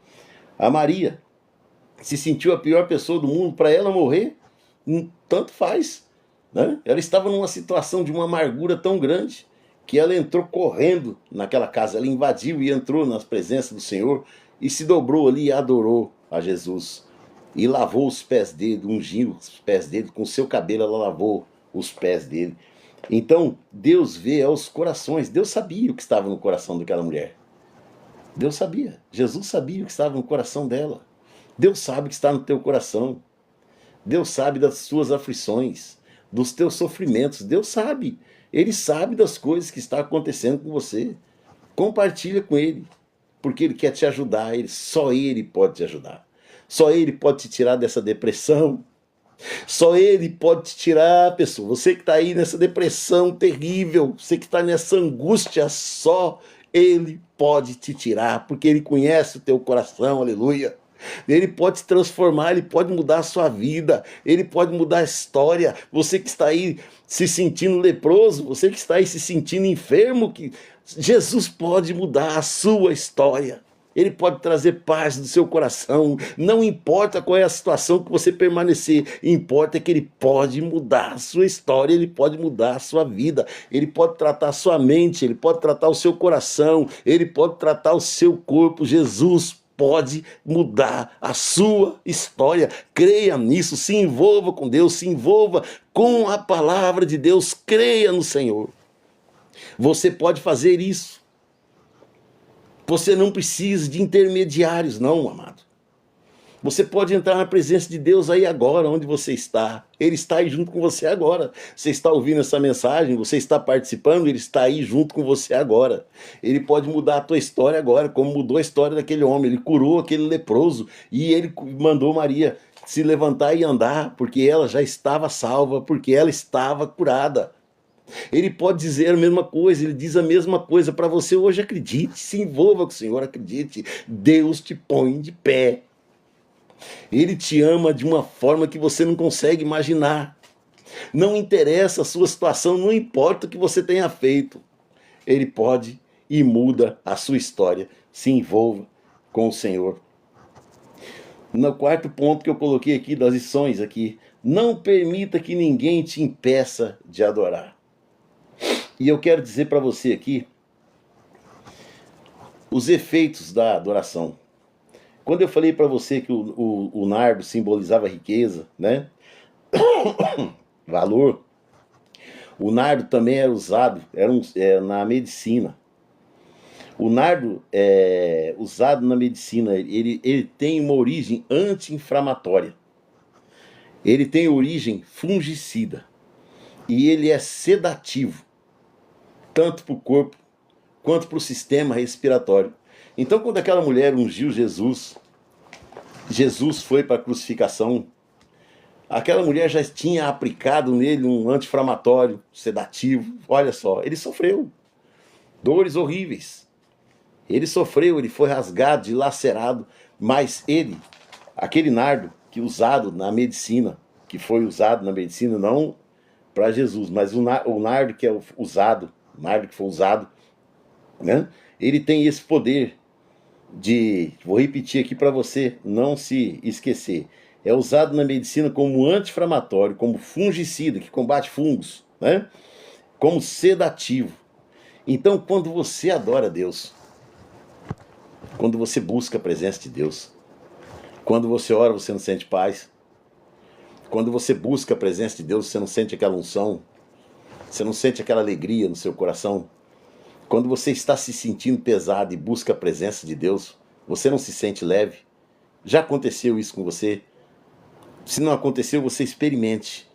A Maria se sentiu a pior pessoa do mundo, para ela morrer, tanto faz, né? Ela estava numa situação de uma amargura tão grande que ela entrou correndo naquela casa, ela invadiu e entrou na presença do Senhor e se dobrou ali e adorou a Jesus. E lavou os pés dele, ungiu os pés dele, com o seu cabelo ela lavou os pés dele. Então, Deus vê aos corações. Deus sabia o que estava no coração daquela mulher. Deus sabia. Jesus sabia o que estava no coração dela. Deus sabe o que está no teu coração. Deus sabe das suas aflições, dos teus sofrimentos. Deus sabe. Ele sabe das coisas que estão acontecendo com você. Compartilha com Ele, porque Ele quer te ajudar. Só Ele pode te ajudar. Só Ele pode te tirar dessa depressão. Só Ele pode te tirar, pessoal. Você que está aí nessa depressão terrível, você que está nessa angústia, só Ele pode te tirar, porque Ele conhece o teu coração, aleluia. Ele pode te transformar, Ele pode mudar a sua vida, Ele pode mudar a história. Você que está aí se sentindo leproso, você que está aí se sentindo enfermo, que Jesus pode mudar a sua história. Ele pode trazer paz do seu coração. Não importa qual é a situação que você permanecer, importa que Ele pode mudar a sua história, Ele pode mudar a sua vida, Ele pode tratar a sua mente, Ele pode tratar o seu coração, Ele pode tratar o seu corpo. Jesus pode mudar a sua história. Creia nisso, se envolva com Deus, se envolva com a palavra de Deus, creia no Senhor. Você pode fazer isso. Você não precisa de intermediários, não, amado. Você pode entrar na presença de Deus aí agora, onde você está. Ele está aí junto com você agora. Você está ouvindo essa mensagem, você está participando, Ele está aí junto com você agora. Ele pode mudar a tua história agora, como mudou a história daquele homem. Ele curou aquele leproso e Ele mandou Maria se levantar e andar, porque ela já estava salva, porque ela estava curada. Ele pode dizer a mesma coisa, ele diz a mesma coisa para você hoje. Acredite, se envolva com o Senhor, acredite. Deus te põe de pé. Ele te ama de uma forma que você não consegue imaginar. Não interessa a sua situação, não importa o que você tenha feito. Ele pode e muda a sua história. Se envolva com o Senhor. No quarto ponto que eu coloquei aqui das lições aqui, não permita que ninguém te impeça de adorar. E eu quero dizer para você aqui os efeitos da adoração. Quando eu falei para você que o nardo simbolizava riqueza, né? Valor. O nardo também era usado na medicina. O nardo é usado na medicina, ele tem uma origem anti-inflamatória. Ele tem origem fungicida. E ele é sedativo, tanto para o corpo quanto para o sistema respiratório. Então, quando aquela mulher ungiu Jesus, Jesus foi para a crucificação, aquela mulher já tinha aplicado nele um anti-inflamatório, sedativo. Olha só, ele sofreu dores horríveis. Ele sofreu, ele foi rasgado, dilacerado, mas ele, aquele nardo que usado na medicina, que foi usado na medicina, não para Jesus, mas o nardo que é usado, o nardo que foi usado, né? Ele tem esse poder de, vou repetir aqui para você não se esquecer, é usado na medicina como anti-inflamatório, como fungicida, que combate fungos, né? Como sedativo. Então, quando você adora a Deus, quando você busca a presença de Deus, quando você ora, você não sente paz. Quando você busca a presença de Deus, você não sente aquela unção, você não sente aquela alegria no seu coração. Quando você está se sentindo pesado e busca a presença de Deus, você não se sente leve. Já aconteceu isso com você? Se não aconteceu, você experimente.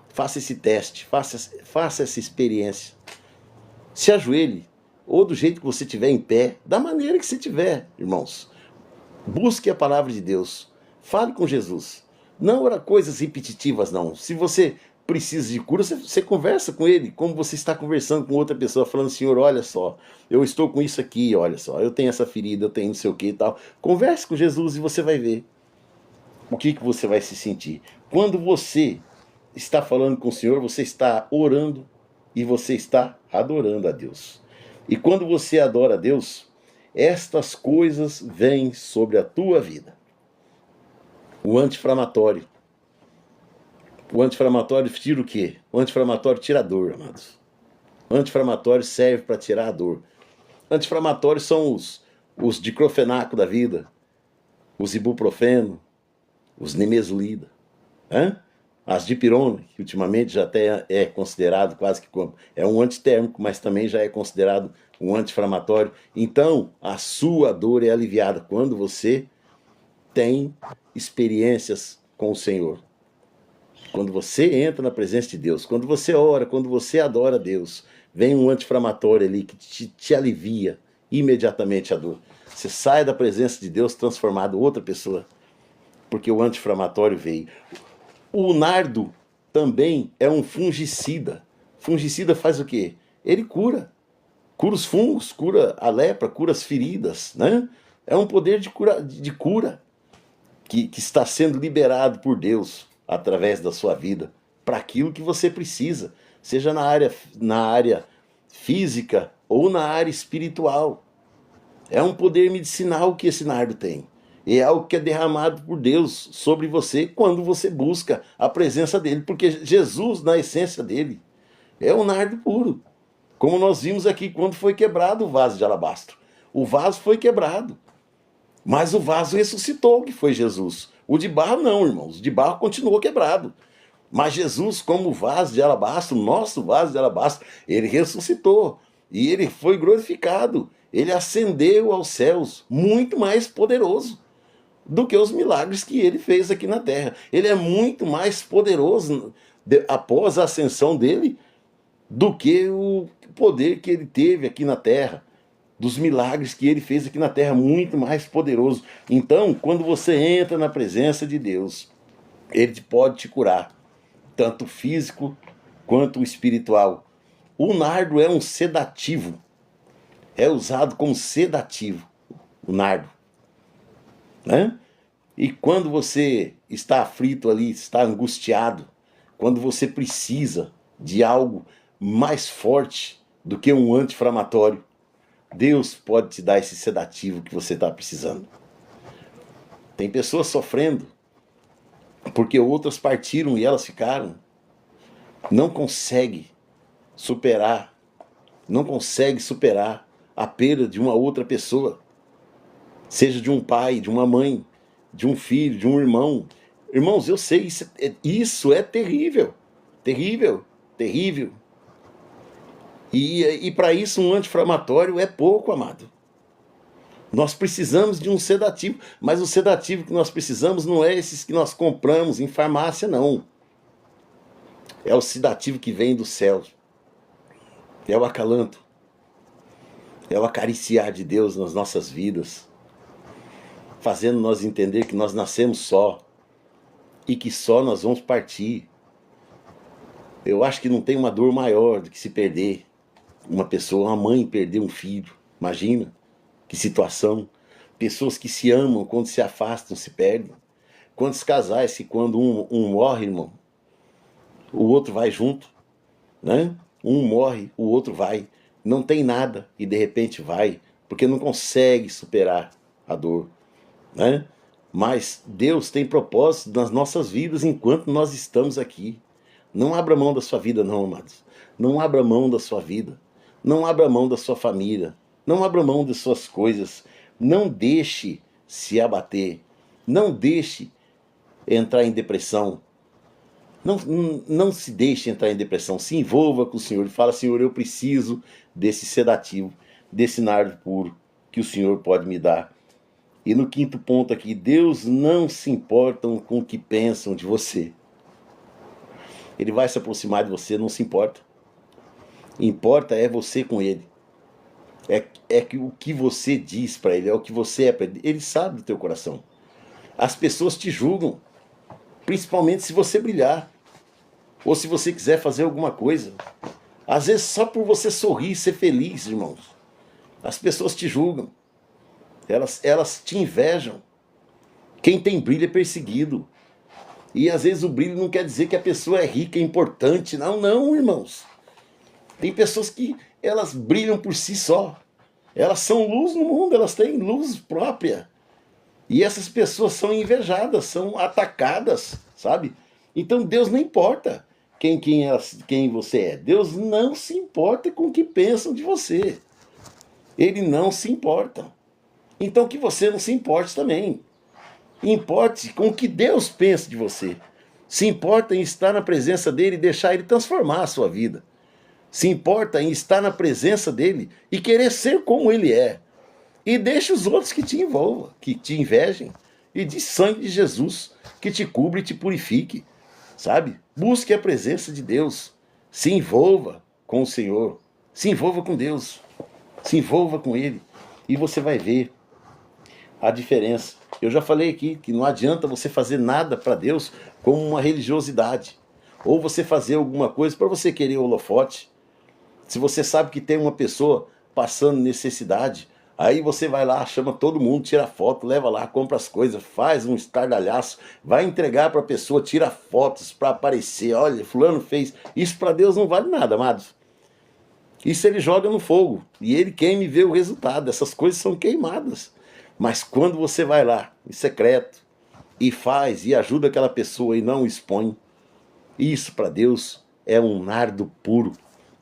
Faça esse teste, faça essa experiência. Se ajoelhe, ou do jeito que você estiver em pé, da maneira que você estiver, irmãos. Busque a palavra de Deus. Fale com Jesus. Não era coisas repetitivas, não. Se você precisa de cura, você conversa com ele, como você está conversando com outra pessoa, falando, Senhor, olha só, eu estou com isso aqui, olha só, eu tenho essa ferida, eu tenho não sei o que e tal. Converse com Jesus e você vai ver o que você vai se sentir. Quando você está falando com o Senhor, você está orando e você está adorando a Deus. E quando você adora a Deus, estas coisas vêm sobre a tua vida. O anti-inflamatório. O anti-inflamatório tira o quê? O anti-inflamatório tira a dor, amados. O anti-inflamatório serve para tirar a dor. Anti-inflamatórios são os diclofenaco da vida, os ibuprofeno, os nimesulida, as dipirona, que ultimamente já até é considerado quase que como é um antitérmico, mas também já é considerado um anti-inflamatório. Então, a sua dor é aliviada quando você tem experiências com o Senhor. Quando você entra na presença de Deus, quando você ora, quando você adora a Deus, vem um anti-inflamatório ali que te alivia imediatamente a dor. Você sai da presença de Deus transformado em outra pessoa, porque o anti-inflamatório veio. O nardo também é um fungicida. Fungicida faz o quê? Ele cura. Cura os fungos, cura a lepra, cura as feridas, né? É um poder de cura que está sendo liberado por Deus através da sua vida para aquilo que você precisa, seja na área física ou na área espiritual. É um poder medicinal que esse nardo tem. E é algo que é derramado por Deus sobre você quando você busca a presença dele, porque Jesus, na essência dele, é um nardo puro. Como nós vimos aqui quando foi quebrado o vaso de alabastro. O vaso foi quebrado, mas o vaso ressuscitou, que foi Jesus. O de barro não, irmãos. O de barro continuou quebrado. Mas Jesus, como vaso de alabastro, nosso vaso de alabastro, ele ressuscitou. E ele foi glorificado. Ele ascendeu aos céus, muito mais poderoso do que os milagres que ele fez aqui na terra. Ele é muito mais poderoso após a ascensão dele do que o poder que ele teve aqui na terra. Dos milagres que ele fez aqui na terra, muito mais poderoso. Então, quando você entra na presença de Deus, ele pode te curar, tanto físico quanto espiritual. O nardo é um sedativo, é usado como sedativo, o nardo, né? E quando você está aflito ali, está angustiado, quando você precisa de algo mais forte do que um anti-inflamatório, Deus pode te dar esse sedativo que você está precisando. Tem pessoas sofrendo porque outras partiram e elas ficaram. Não consegue superar a perda de uma outra pessoa. Seja de um pai, de uma mãe, de um filho, de um irmão. Irmãos, eu sei, isso é terrível. Terrível, terrível. E para isso um anti-inflamatório é pouco, amado. Nós precisamos de um sedativo, mas o sedativo que nós precisamos não é esses que nós compramos em farmácia, não. É o sedativo que vem do céu. É o acalanto. É o acariciar de Deus nas nossas vidas, fazendo nós entender que nós nascemos só e que só nós vamos partir. Eu acho que não tem uma dor maior do que se perder uma pessoa, uma mãe perder um filho. Imagina que situação. Pessoas que se amam, quando se afastam, se perdem. Quantos casais que quando um morre, irmão, o outro vai junto, né? Um morre, o outro vai. Não tem nada e de repente vai, porque não consegue superar a dor, né? Mas Deus tem propósito nas nossas vidas enquanto nós estamos aqui. Não abra mão da sua vida, não, amados. Não abra mão da sua vida. Não abra mão da sua família. Não abra mão das suas coisas. Não deixe se abater. Não deixe entrar em depressão. Não se deixe entrar em depressão. Se envolva com o Senhor e fala: Senhor, eu preciso desse sedativo, desse nardo puro que o Senhor pode me dar. E no quinto ponto aqui, Deus não se importa com o que pensam de você. Ele vai se aproximar de você, não se importa. Importa é você com ele. É que o que você diz para ele, é o que você é para ele. Ele sabe do teu coração. As pessoas te julgam, principalmente se você brilhar, ou se você quiser fazer alguma coisa. Às vezes só por você sorrir, ser feliz, irmãos, as pessoas te julgam. Elas te invejam. Quem tem brilho é perseguido. E às vezes o brilho não quer dizer que a pessoa é rica, é importante. Não, não, irmãos. Tem pessoas que elas brilham por si só. Elas são luz no mundo, elas têm luz própria. E essas pessoas são invejadas, são atacadas, sabe? Então Deus não importa quem você é. Deus não se importa com o que pensam de você. Ele não se importa. Então que você não se importe também. Importe com o que Deus pensa de você. Se importa em estar na presença dele e deixar ele transformar a sua vida. Se importa em estar na presença dele e querer ser como ele é. E deixe os outros que te envolvam, que te invejem. E diz sangue de Jesus que te cubra e te purifique. Sabe? Busque a presença de Deus. Se envolva com o Senhor. Se envolva com Deus. Se envolva com ele. E você vai ver a diferença. Eu já falei aqui que não adianta você fazer nada para Deus como uma religiosidade. Ou você fazer alguma coisa para você querer holofote. Se você sabe que tem uma pessoa passando necessidade, aí você vai lá, chama todo mundo, tira foto, leva lá, compra as coisas, faz um estardalhaço, vai entregar para a pessoa, tira fotos para aparecer. Olha, fulano fez. Isso para Deus não vale nada, amados. Isso ele joga no fogo e ele queima e vê o resultado. Essas coisas são queimadas. Mas quando você vai lá, em secreto, e faz e ajuda aquela pessoa e não expõe, isso para Deus é um nardo puro.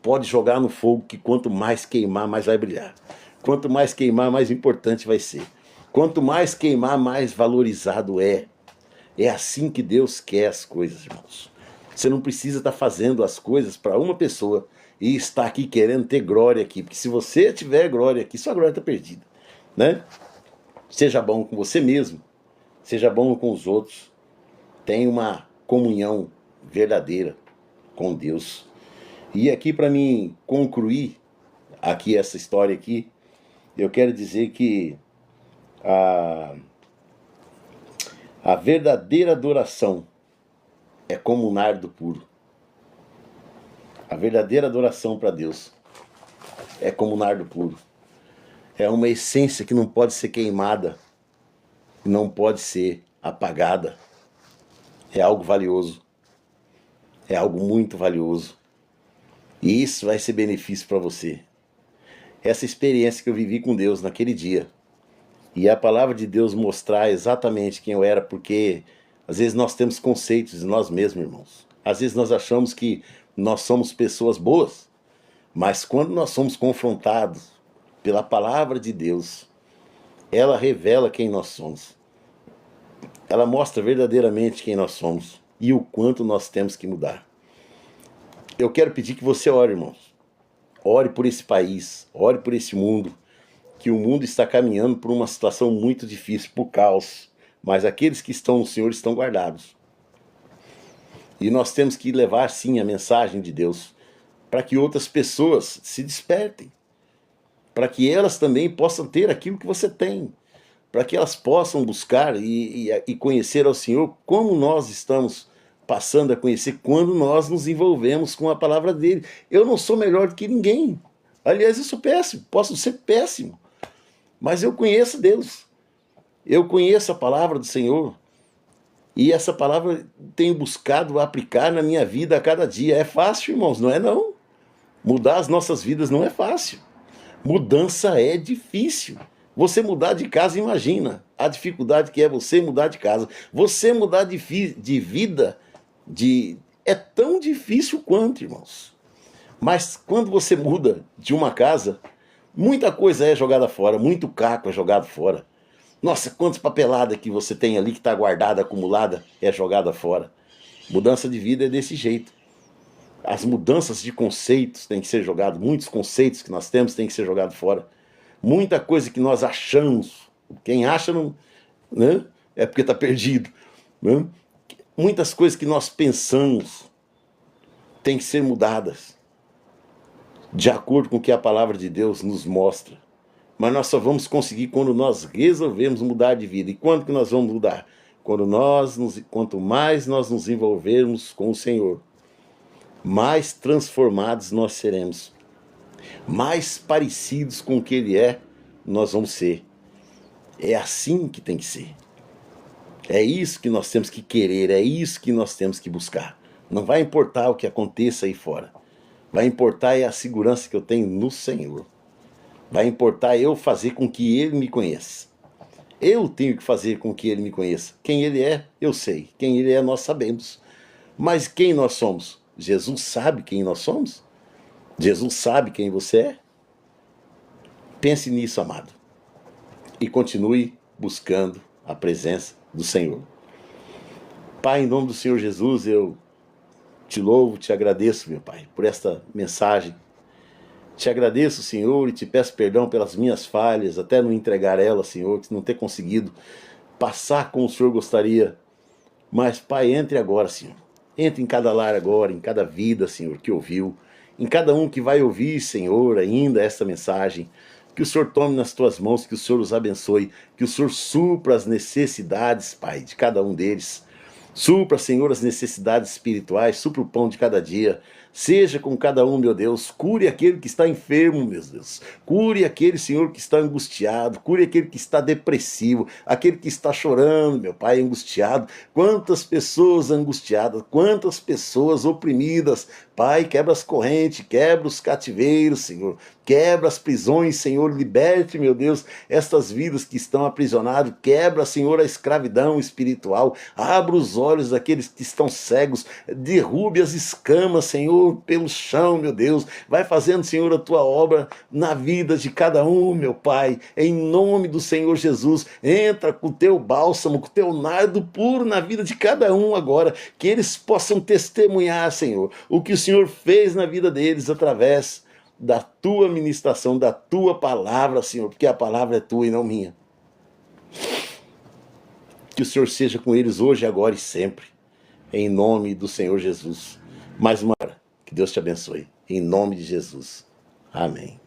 Pode jogar no fogo que quanto mais queimar, mais vai brilhar. Quanto mais queimar, mais importante vai ser. Quanto mais queimar, mais valorizado é. É assim que Deus quer as coisas, irmãos. Você não precisa estar fazendo as coisas para uma pessoa e estar aqui querendo ter glória aqui. Porque se você tiver glória aqui, sua glória está perdida, né? Seja bom com você mesmo, seja bom com os outros. Tenha uma comunhão verdadeira com Deus. E aqui, para mim concluir aqui essa história aqui, eu quero dizer que a verdadeira adoração é como um nardo puro. A verdadeira adoração para Deus é como um nardo puro. É uma essência que não pode ser queimada, não pode ser apagada. É algo valioso. É algo muito valioso. E isso vai ser benefício para você. Essa experiência que eu vivi com Deus naquele dia. E a palavra de Deus mostrar exatamente quem eu era, porque às vezes nós temos conceitos de nós mesmos, irmãos. Às vezes nós achamos que nós somos pessoas boas, mas quando nós somos confrontados pela palavra de Deus, ela revela quem nós somos. Ela mostra verdadeiramente quem nós somos e o quanto nós temos que mudar. Eu quero pedir que você ore, irmãos. Ore por esse país, ore por esse mundo, que o mundo está caminhando por uma situação muito difícil, por caos, mas aqueles que estão no Senhor estão guardados. E nós temos que levar, sim, a mensagem de Deus para que outras pessoas se despertem, para que elas também possam ter aquilo que você tem, para que elas possam buscar e conhecer ao Senhor como nós estamos passando a conhecer quando nós nos envolvemos com a palavra dele. Eu não sou melhor do que ninguém. Aliás, eu sou péssimo, posso ser péssimo, mas eu conheço Deus. Eu conheço a palavra do Senhor. E essa palavra tenho buscado aplicar na minha vida a cada dia. É fácil, irmãos? Não é não. Mudar as nossas vidas não é fácil. Mudança é difícil. Você mudar de casa, imagina a dificuldade que é você mudar de casa. Você mudar de vida é tão difícil quanto, irmãos. Mas quando você muda de uma casa, muita coisa é jogada fora, muito caco é jogado fora. Nossa, quantas papeladas que você tem ali que está guardada, acumulada, é jogada fora. Mudança de vida é desse jeito. As mudanças de conceitos têm que ser jogadas, muitos conceitos que nós temos têm que ser jogados fora. Muita coisa que nós achamos, quem acha não, né, é porque está perdido. Né? Muitas coisas que nós pensamos têm que ser mudadas, de acordo com o que a palavra de Deus nos mostra. Mas nós só vamos conseguir quando nós resolvemos mudar de vida. E quando que nós vamos mudar? Quanto mais nós nos envolvermos com o Senhor, mais transformados nós seremos. Mais parecidos com o que Ele é, nós vamos ser. É assim que tem que ser. É isso que nós temos que querer, é isso que nós temos que buscar. Não vai importar o que aconteça aí fora. Vai importar é a segurança que eu tenho no Senhor. Vai importar eu fazer com que Ele me conheça. Eu tenho que fazer com que Ele me conheça. Quem Ele é, eu sei. Quem Ele é, nós sabemos. Mas quem nós somos? Jesus sabe quem nós somos? Jesus sabe quem você é? Pense nisso, amado. E continue buscando a presença do Senhor. Pai, em nome do Senhor Jesus, eu te louvo, te agradeço, meu Pai, por esta mensagem. Te agradeço, Senhor, e te peço perdão pelas minhas falhas, até não entregar ela, Senhor, não ter conseguido passar como o Senhor gostaria. Mas, Pai, entre agora, Senhor. Entre em cada lar agora, em cada vida, Senhor, que ouviu. Em cada um que vai ouvir, Senhor, ainda esta mensagem. Que o Senhor tome nas tuas mãos, que o Senhor os abençoe. Que o Senhor supra as necessidades, Pai, de cada um deles. Supra, Senhor, as necessidades espirituais, supra o pão de cada dia. Seja com cada um, meu Deus. Cure aquele que está enfermo, meu Deus. Cure aquele, Senhor, que está angustiado. Cure aquele que está depressivo. Aquele que está chorando, meu Pai, angustiado. Quantas pessoas angustiadas, quantas pessoas oprimidas. Pai, quebra as correntes, quebra os cativeiros, Senhor. Quebra as prisões, Senhor. Liberte, meu Deus, estas vidas que estão aprisionadas. Quebra, Senhor, a escravidão espiritual. Abra os olhos daqueles que estão cegos. Derrube as escamas, Senhor, pelo chão, meu Deus. Vai fazendo, Senhor, a tua obra na vida de cada um, meu Pai. Em nome do Senhor Jesus, entra com o teu bálsamo, com o teu nardo puro na vida de cada um agora. Que eles possam testemunhar, Senhor, o que o Senhor fez na vida deles através da tua ministração, da tua palavra, Senhor, porque a palavra é tua e não minha. Que o Senhor seja com eles hoje, agora e sempre. Em nome do Senhor Jesus. Mais uma hora. Que Deus te abençoe. Em nome de Jesus. Amém.